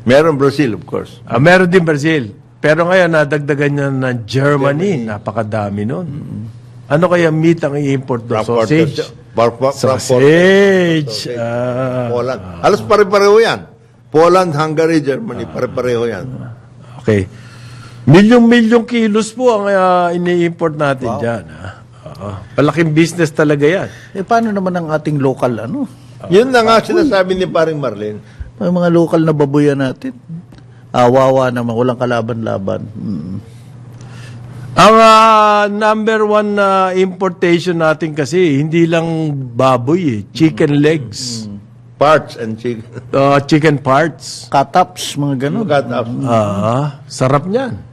Meron Brazil, of course. Meron din Brazil. Pero ngayon, nadagdagan niya ng Germany. Napakadami nun. Ano kaya meat ang i-import doon? Sausage. Sausage. Poland. Halos pare-pareho yan. Poland, Hungary, Germany, pare-pareho yan. Okay. Milyong-milyong kilos po ang ini-import natin dyan. Palaking business talaga yan. Paano naman ang ating local, Yun na nga sinasabi ni paring Marlene. Yung mga local na babuyan natin. Wawa naman, walang kalaban-laban. Ang number one na importation natin kasi, hindi lang baboy chicken legs. Parts and chicken. Chicken parts. Cut-ups, mga ganun. Sarap niyan.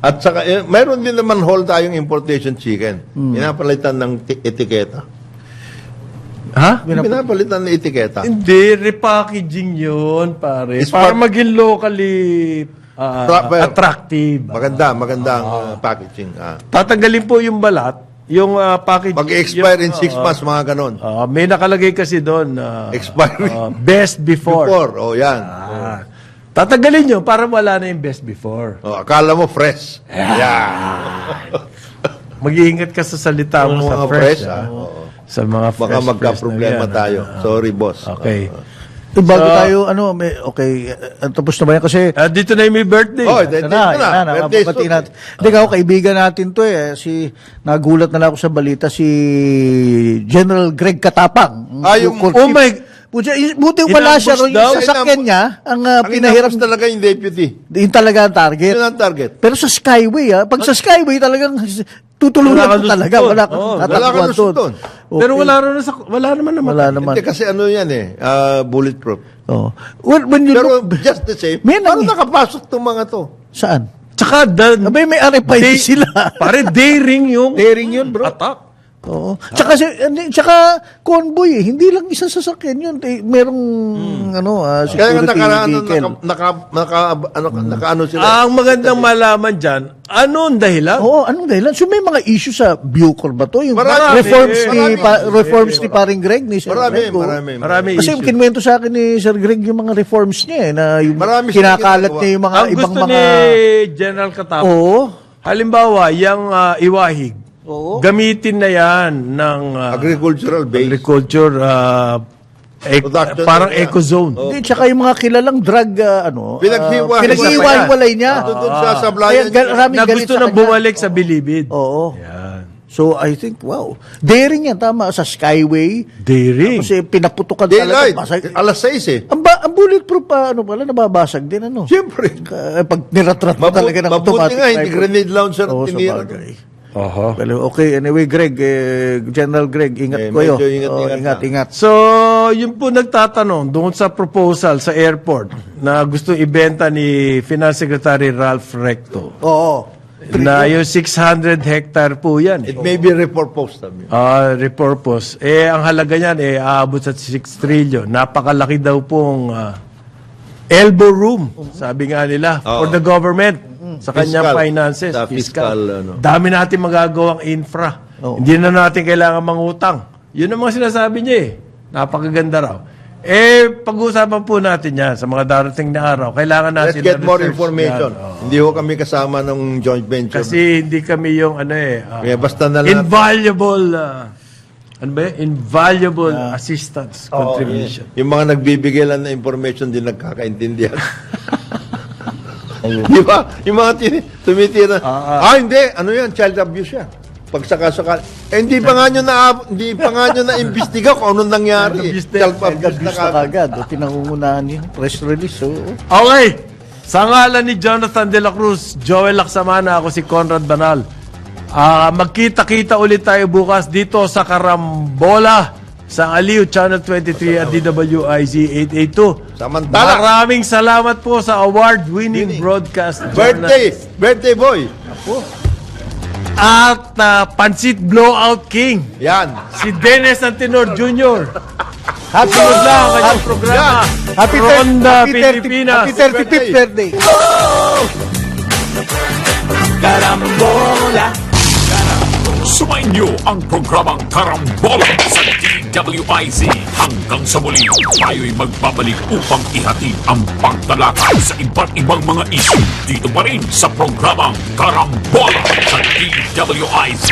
At saka, mayroon din naman whole tayong importation chicken. Pinapalitan ng etiketa. Ha? Pinapalitan ng etiketa. Hindi, repackaging yun, pare. It's Para part- maging locally attractive. Maganda ang packaging. Tatanggalin po yung balat, yung packaging. Mag-expire in 6 months, mga ganon. May nakalagay kasi doon, Expiry. best before. Yan. Tatanggalin nyo para wala na yung best before. Akala mo fresh. Yeah. Mag-iingat ka sa salita mo sa Mga fresh. fresh, Oo. Sa mga fresh. Baka magka-problema fresh na yan, tayo. Sorry, boss. Okay. Bago tayo, tapos na ba yan? Kasi, Dito na yung may birthday. Ito na. Birthday mababati suit. natin. Hindi ako, kaibigan natin to nagulat na lang ako sa balita, si General Greg Katapang. Oh my... Buti wala siya. Inambush Yung daw? sasakyan niya, ang Ang pinahiram, inampos talaga yung deputy. yun talaga ang target. Yun ang target. Pero sa Skyway, pag sa Skyway talagang tutulungan Wala ka ka talaga. lusot. Wala kang Oo, wala ka tatakbuhan lusot doon. doon. Okay. Pero wala naman naman. Wala naman. Hindi, kasi ano yan bulletproof. Oh. When you Pero look, just the same, May paano nang- nakapasok itong mga to? saan? Tsaka, Abay, may RFID sila. Pare, daring yung Daring yun, bro. attack. Oo. Tsaka convoy hindi lang isang sasakyan yun. Merong Kaya nga security vehicle. nakaano sila. Ang magandang malaman dyan, anong dahilan? Oo, anong dahilan? So may mga issue sa Bucor ba to? Yung Marami. reforms ni paring Greg, ni Sir Greg. Marami Kasi issue. kinwento sa akin ni Sir Greg yung mga reforms niya na yung Marami siyang kinakalat ginagawa. niya yung mga Ang ibang gusto mga... ni General Katapang, Oo. halimbawa, yung iwahig, Oo. gamitin na yan ng Agricultural base. agriculture, Production parang area. eco-zone. Hindi, tsaka yung mga kilalang drug, pinaghiwa-hiwalay niya. Doon sa Kaya sablayan. maraming Na galit gusto sa nang kanya. bumalik sa bilibid. Oo. Yan. So, I think, wow. Daring yan, tama. Sa Skyway. Daring. Kasi pinaputukan Daylight. talaga. Alas 6 Ang bulletproof pa, pala, nababasag din, Siyempre. Pag niratrat mo talaga ng Mabuti automatic nga, hindi rifle. grenade launcher. Oo, sa tinira. bagay. Aha. Well, okay, anyway, Greg, General Greg, ingat kayo. medyo ingat-ingat Ingat. So, yun po nagtatanong doon sa proposal sa airport na gusto ibenta ni Finance Secretary Ralph Recto. Oo. Na yung 600 hectare po yan. It may be repurposed. Repurpose. Ang halaga niyan, aabot sa 6 trillion. Napakalaking daw pong elbow room, sabi nga nila, for the government. Sa kanyang Fiscal. finances. Sa fiscal, Dami natin magagawang infra. Oo. Hindi na natin kailangan mangutang. Yun ang mga sinasabi niya Napakaganda raw. Pag-uusapan po natin yan sa mga darating na araw. Kailangan Let's natin get na more research information. yan. Oo. Hindi ho kami kasama ng joint venture. Kasi hindi kami yung Kaya basta na lang. invaluable invaluable assistance contribution. Yung mga nagbibigay lang na information din nagkakaintindihan. Di ba? Yung mga tumitira. Hindi. Ano yan? Child abuse yan. Pag saka-saka. Hindi pa nga nyo na-imbestiga kung anong nangyari. Child abuse na Gusto kagad. Pinangungunahan niya. Press release. Oo. Okay. Sa ngalan ni Jonathan De La Cruz, Joel Laksamana, ako si Conrad Banal. Magkita-kita ulit tayo bukas dito sa Karambola, sa Aliw, Channel 23 at DWIZ 882. Samantala. Maraming salamat po sa award-winning broadcast Birthday boy. at Pansit Blowout King, Yan. si Dennis Antinor Jr. Happy lang ang kanyang programa. Happy Ronda 30 Pilipinas. Happy 35th birthday. Sumainyo ang programang Karambola sa DWIZ. Hanggang sa muli, tayo'y magbabalik upang ihatid ang pagtalakay sa iba't ibang mga issue dito pa rin sa programang Karambola sa DWIZ.